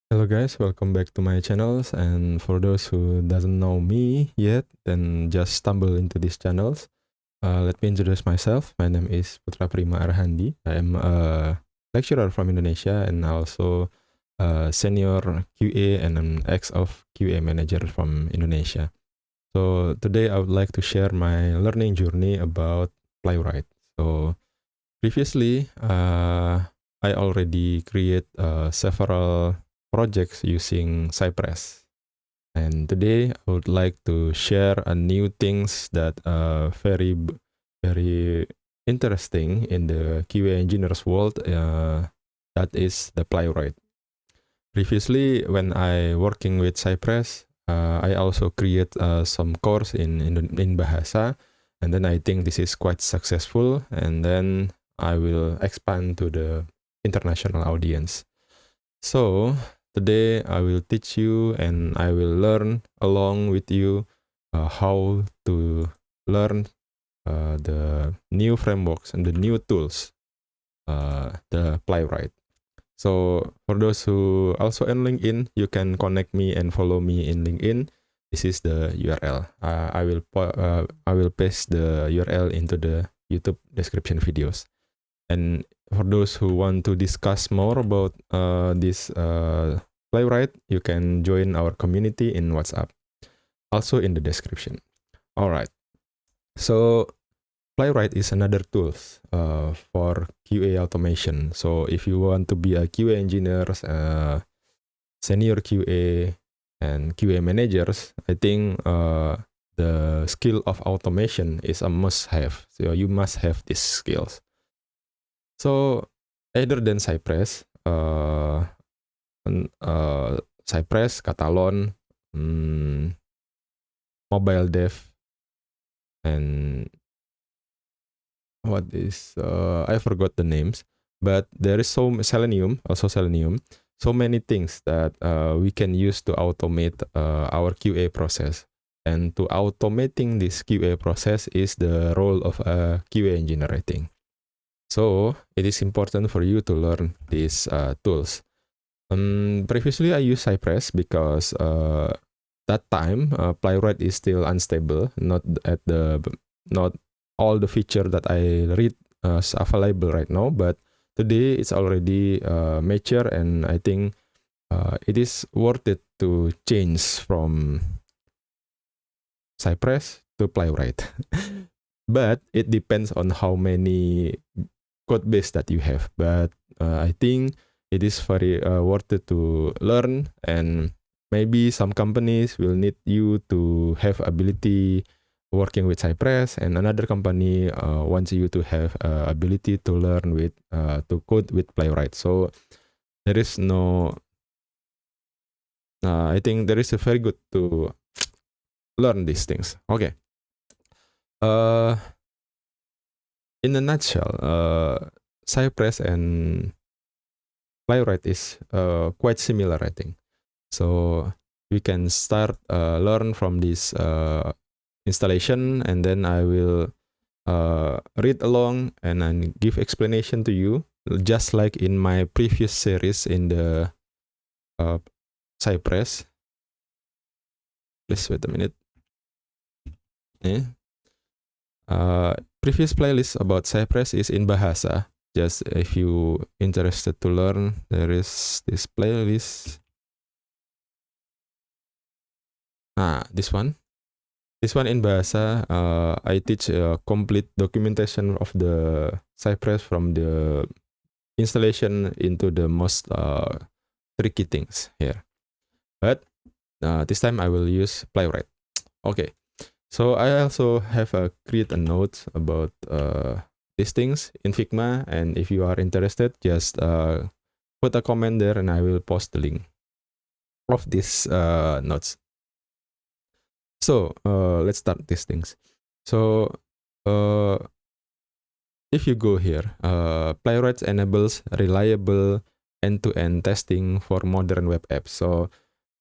Hello guys, welcome back to my channels. And for those who doesn't know me yet, then just stumble into these channels. Let me introduce myself. My name is Putra Prima Arhandi. I am a lecturer from Indonesia and also a senior QA and an ex of QA manager from Indonesia. So today I would like to share my learning journey about Playwright. So previously, I already create several projects using Cypress. And today I would like to share a new things that very interesting in the QA engineers world. That is the Playwright. Previously, when I working with Cypress, I also create some course in Bahasa, and then I think this is quite successful, and then I will expand to the international audience. So today I will teach you and I will learn along with you how to learn the new frameworks and the new tools, the Playwright. So for those who also on LinkedIn, you can connect me and follow me in LinkedIn. This is the URL. I will paste the URL into the YouTube description videos. And for those who want to discuss more about this Playwright, you can join our community in WhatsApp, also in the description. All right. So Playwright is another tool for QA automation. So if you want to be a QA engineer, senior QA, and QA managers, I think the skill of automation is a must-have. So you must have these skills. So either than Cypress, Cypress, Catalon, Mobile Dev, and what is I forgot the names, but there is Selenium, also Selenium, so many things that we can use to automate our QA process. And to automating this QA process is the role of a QA engineer, I think. So it is important for you to learn these tools. Previously, I used Cypress because that time Playwright is still unstable, not all the feature that I read is available right now. But today it's already mature, and I think it is worth it to change from Cypress to Playwright. But it depends on how many code base that you have. But I think it is very worth it to learn, and maybe some companies will need you to have ability working with Cypress, and another company wants you to have ability to learn with to code with Playwright. So there is no I think there is a very good to learn these things. Okay. In a nutshell, Cypress and Playwright is quite similar, I think. So we can start learn from this installation, and then I will read along and then give explanation to you, just like in my previous series in the Cypress. Please wait a minute. Previous playlist about Cypress is in Bahasa. Just if you interested to learn, there is this playlist. This one. This one in Bahasa, I teach a complete documentation of the Cypress from the installation into the most tricky things here. But this time I will use Playwright. Okay. So I also have create a note about these things in Figma, and if you are interested, just put a comment there, and I will post the link of these notes. So let's start these things. So if you go here, Playwright enables reliable end-to-end testing for modern web apps. So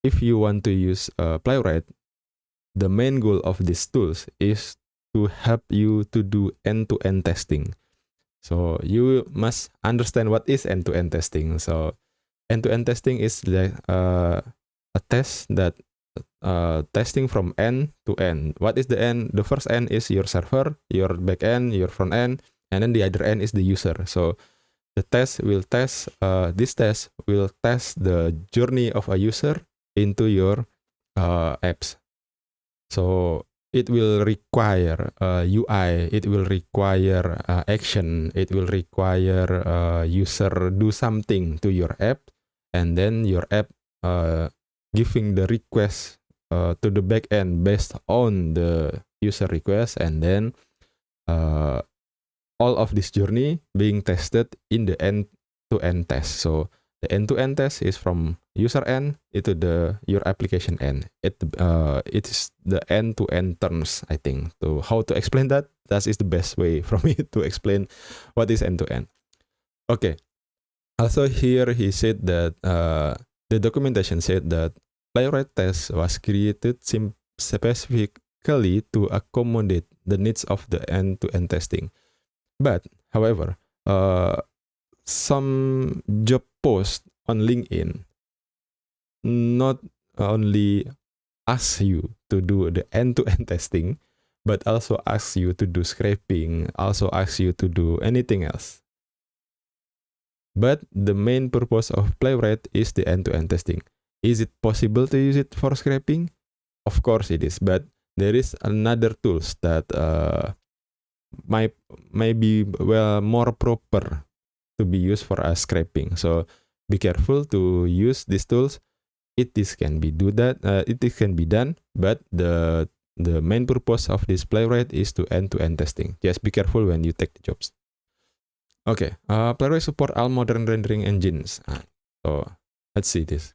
if you want to use Playwright, the main goal of these tools is to help you to do end-to-end testing. So you must understand what is end-to-end testing. So End-to-end testing is a test that testing from end to end. What is the end? The first end is your server, your back end, your front end, and then the other end is the user. So the test will test, this test will test the journey of a user into your apps. So it will require UI, it will require action, it will require user do something to your app, and then your app giving the request to the backend based on the user request, and then all of this journey being tested in the end-to-end test. So the end-to-end test is from user end into your application end. It is the end-to-end terms, I think. So how to explain that? That is the best way for me to explain what is end-to-end. Okay. Also here he said that the documentation said that Playwright test was created specifically to accommodate the needs of the end-to-end testing. But, however, some job posts on LinkedIn not only ask you to do the end-to-end testing, but also ask you to do scraping, also ask you to do anything else. But the main purpose of Playwright is the end-to-end testing. Is it possible to use it for scraping? Of course it is, but there is another tools that might be more proper to be used for scraping. So be careful to use these tools. It can be done, but the main purpose of this Playwright is to end-to-end testing. Just be careful when you take the jobs. Okay, Playwright support all modern rendering engines. So let's see this.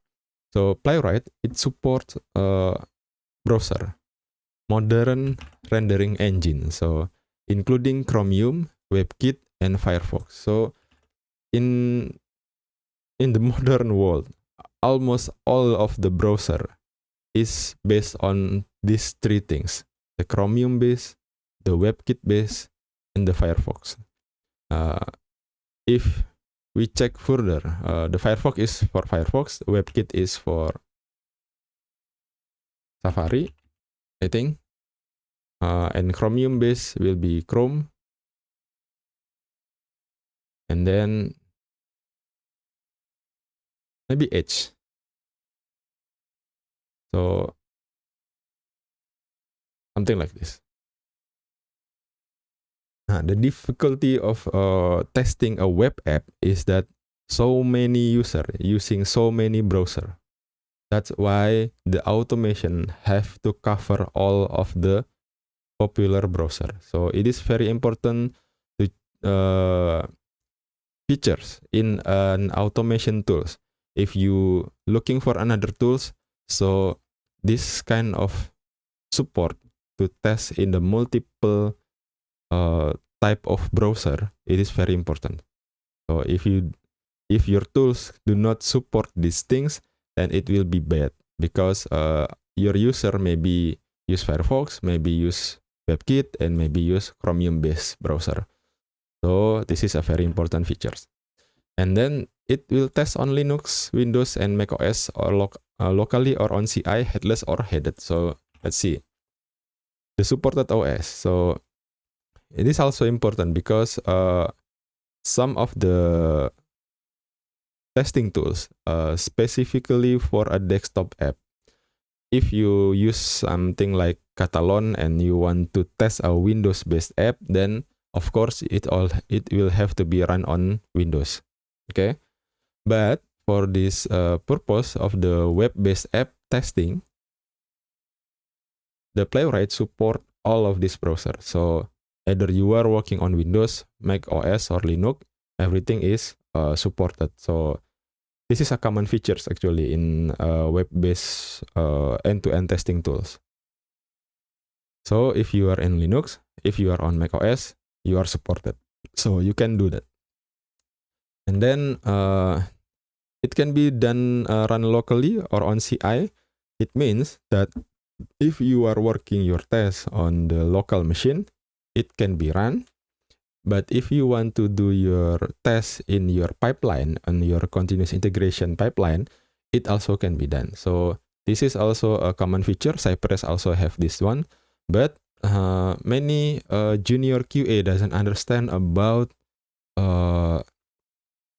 So Playwright, it supports browser modern rendering engine. So including Chromium, WebKit, and Firefox. So in the modern world, almost all of the browser is based on these three things: the Chromium base, the WebKit base, and the Firefox. If we check further, the Firefox is for Firefox, WebKit is for Safari, I think, and Chromium base will be Chrome, and then maybe Edge. So something like this. The difficulty of testing a web app is that so many users using so many browsers. That's why the automation have to cover all of the popular browser. So it is very important to features in an automation tools. If you looking for another tools, so this kind of support to test in the multiple type of browser, it is very important. So if your tools do not support these things, then it will be bad, because your user maybe use Firefox, maybe use WebKit, and maybe use Chromium based browser. So this is a very important features. And then it will test on Linux, Windows, and Mac OS, or locally or on CI, headless or headed. So let's see the supported OS. So it is also important because some of the testing tools specifically for a desktop app, if you use something like Catalan and you want to test a Windows-based app, then of course it will have to be run on Windows. Okay, but for this purpose of the web-based app testing, the Playwright support all of these browsers. So either you are working on Windows, Mac OS, or Linux, everything is supported. So this is a common features actually in web-based end-to-end testing tools. So if you are in Linux, if you are on Mac OS, you are supported. So you can do that. And then it can be done run locally or on CI. It means that if you are working your test on the local machine, it can be run. But if you want to do your test in your pipeline, on your continuous integration pipeline, it also can be done. So this is also a common feature. Cypress also have this one, but many junior QA doesn't understand about how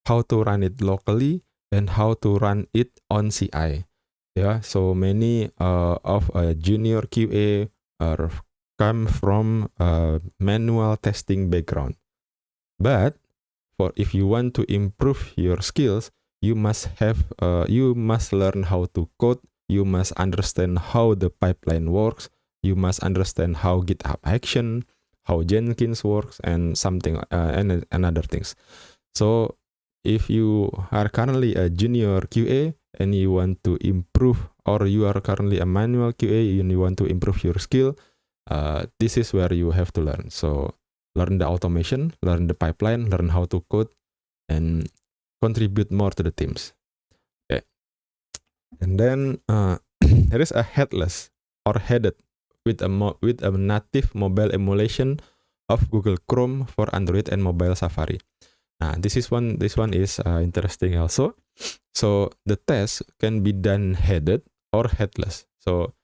to run it locally and how to run it on CI. Yeah, so many of a junior QA are come from a manual testing background. But for if you want to improve your skills, you must learn how to code. You must understand how the pipeline works. You must understand how GitHub Action, how Jenkins works, and something and other things. So if you are currently a junior QA and you want to improve, or you are currently a manual QA and you want to improve your skill, this is where you have to learn. So learn the automation, learn the pipeline, learn how to code, and contribute more to the teams. Okay. And then there is a headless or headed with a native mobile emulation of Google Chrome for Android and mobile Safari. Now, this one is interesting also. So the test can be done headed or headless. So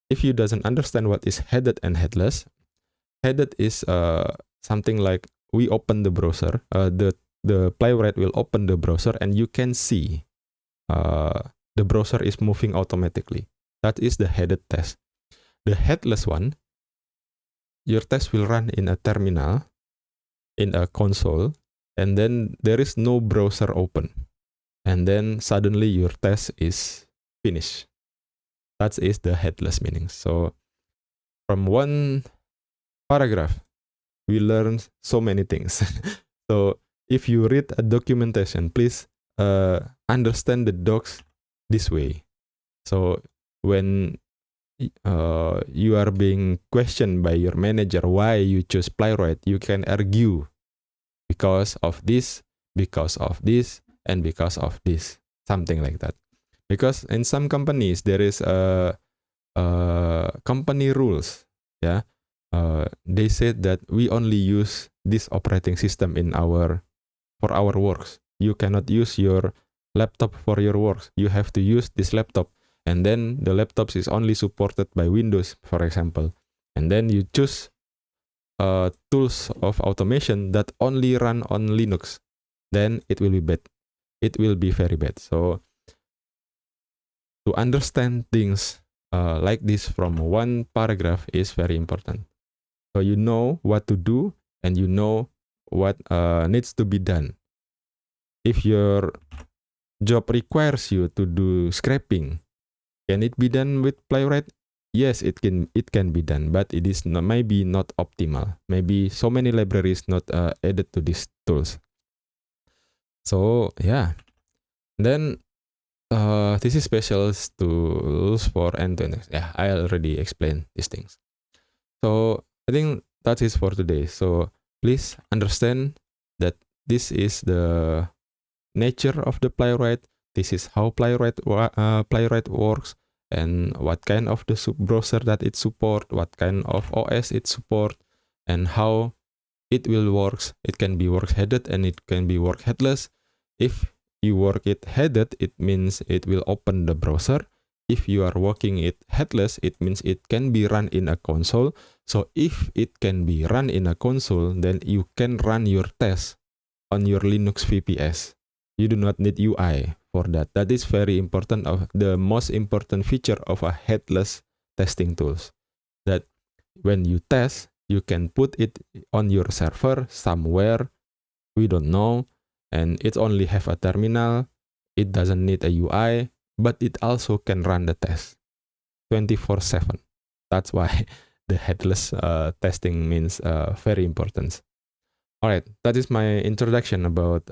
if you doesn't understand what is headed and headless, headed is something like we open the browser, the Playwright will open the browser and you can see the browser is moving automatically. That is the headed test. The headless one, your test will run in a terminal, in a console, and then there is no browser open. And then suddenly your test is finished. That is the headless meaning. So from one paragraph, we learn so many things. So if you read a documentation, please understand the docs this way. So when you are being questioned by your manager why you choose Playwright, you can argue because of this, and because of this, something like that. Because in some companies there is company rules. Yeah, they said that we only use this operating system for our works. You cannot use your laptop for your works. You have to use this laptop. And then the laptops is only supported by Windows, for example. And then you choose tools of automation that only run on Linux. Then it will be bad. It will be very bad. So to understand things like this from one paragraph is very important. So you know what to do and you know what needs to be done. If your job requires you to do scraping, can it be done with Playwright? Yes, it can be done, but it is maybe not optimal. Maybe so many libraries not added to these tools. So yeah, then this is special tools for end-to-end. Yeah, I already explained these things. So I think that is for today. So please understand that this is the nature of the Playwright. This is how Playwright works, and what kind of the browser that it support, what kind of OS it support, and how it will works. It can be work headed and it can be work headless. If you work it headed, it means it will open the browser. If you are working it headless, it means it can be run in a console. So if it can be run in a console, then you can run your test on your Linux VPS. You do not need UI for that. That is very important. The most important feature of a headless testing tools, that when you test, you can put it on your server somewhere, we don't know, and it only have a terminal. It doesn't need a UI, but it also can run the test 24/7. That's why the headless testing means very important. All right, that is my introduction about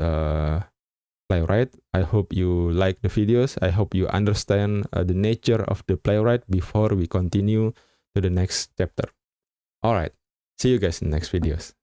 Playwright. I hope you like the videos. I hope you understand the nature of the Playwright before we continue to the next chapter. All right, see you guys in the next videos.